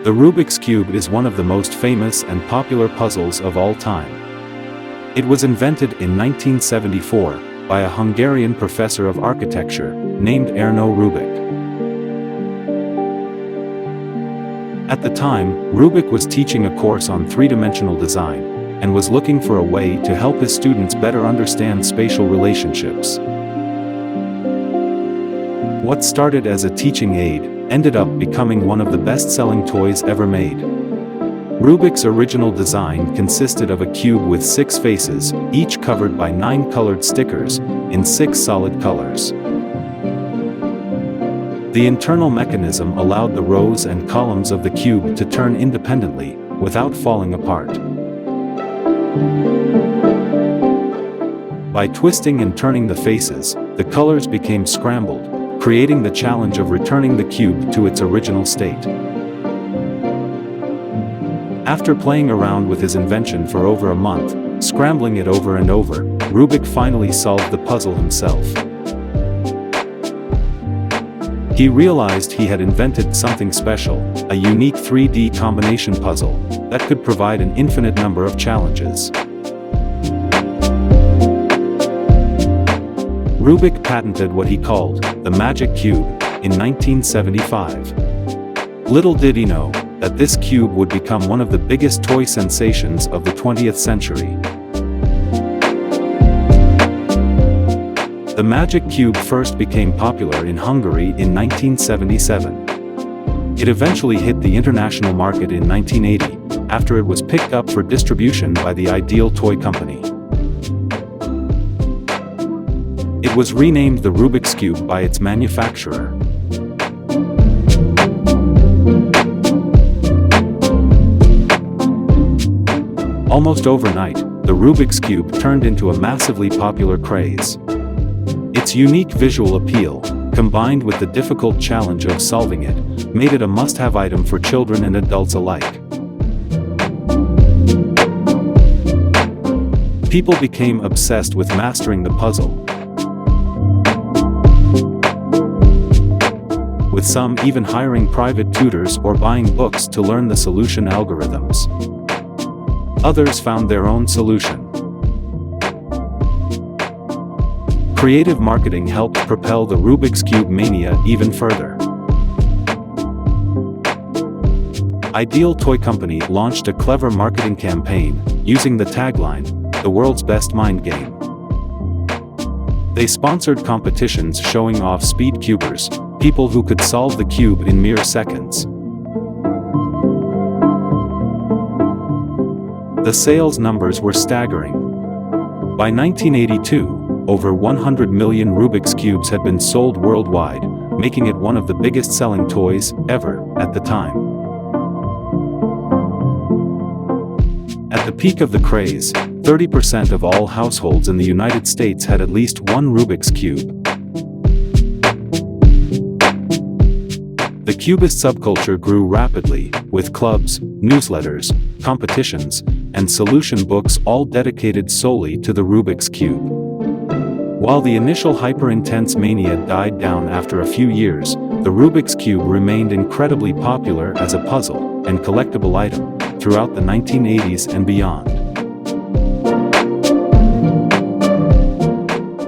The Rubik's Cube is one of the most famous and popular puzzles of all time. It was invented in 1974 by a Hungarian professor of architecture named Ernő Rubik. At the time, Rubik was teaching a course on three-dimensional design and was looking for a way to help his students better understand spatial relationships. What started as a teaching aid ended up becoming one of the best-selling toys ever made. Rubik's original design consisted of a cube with 6 faces, each covered by 9 colored stickers, in 6 solid colors. The internal mechanism allowed the rows and columns of the cube to turn independently, without falling apart. By twisting and turning the faces, the colors became scrambled, creating the challenge of returning the cube to its original state. After playing around with his invention for over a month, scrambling it over and over, Rubik finally solved the puzzle himself. He realized he had invented something special, a unique 3D combination puzzle that could provide an infinite number of challenges. Rubik patented what he called the Magic Cube in 1975. Little did he know that this cube would become one of the biggest toy sensations of the 20th century. The Magic Cube first became popular in Hungary in 1977. It eventually hit the international market in 1980, after it was picked up for distribution by the Ideal Toy Company. It was renamed the Rubik's Cube by its manufacturer. Almost overnight, the Rubik's Cube turned into a massively popular craze. Its unique visual appeal, combined with the difficult challenge of solving it, made it a must-have item for children and adults alike. People became obsessed with mastering the puzzle, with some even hiring private tutors or buying books to learn the solution algorithms. Others found their own solution. Creative marketing helped propel the Rubik's Cube mania even further. Ideal Toy Company launched a clever marketing campaign, using the tagline, "The world's best mind game." They sponsored competitions showing off speed cubers, people who could solve the cube in mere seconds. The sales numbers were staggering. By 1982, over 100 million Rubik's Cubes had been sold worldwide, making it one of the biggest-selling toys ever at the time. At the peak of the craze, 30% of all households in the United States had at least one Rubik's Cube. The Cubist subculture grew rapidly, with clubs, newsletters, competitions, and solution books all dedicated solely to the Rubik's Cube. While the initial hyper-intense mania died down after a few years, the Rubik's Cube remained incredibly popular as a puzzle and collectible item throughout the 1980s and beyond.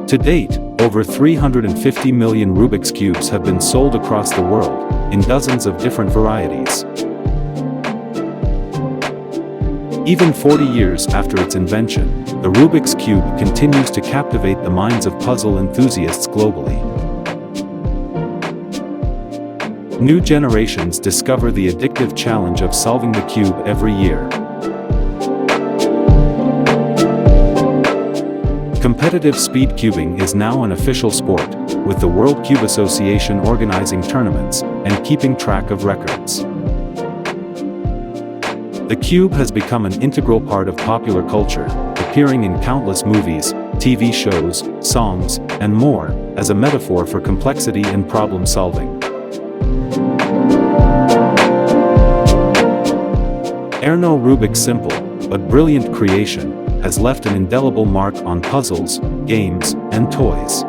To date, over 350 million Rubik's Cubes have been sold across the world, in dozens of different varieties. Even 40 years after its invention, the Rubik's Cube continues to captivate the minds of puzzle enthusiasts globally. New generations discover the addictive challenge of solving the cube every year. Competitive speed cubing is now an official sport, with the World Cube Association organizing tournaments and keeping track of records. The cube has become an integral part of popular culture, appearing in countless movies, TV shows, songs, and more, as a metaphor for complexity and problem-solving. Ernő Rubik's simple, but brilliant creation has left an indelible mark on puzzles, games, and toys.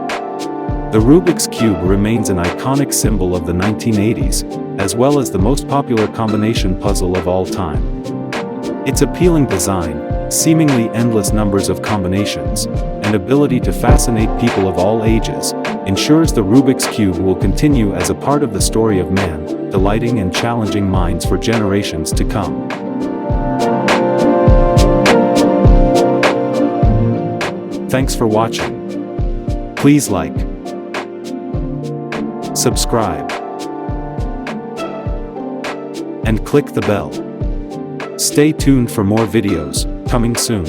The Rubik's Cube remains an iconic symbol of the 1980s, as well as the most popular combination puzzle of all time. Its appealing design, seemingly endless numbers of combinations, and ability to fascinate people of all ages, ensures the Rubik's Cube will continue as a part of the story of man, delighting and challenging minds for generations to come. Thanks for watching. Please like, subscribe, and click the bell. Stay tuned for more videos, coming soon.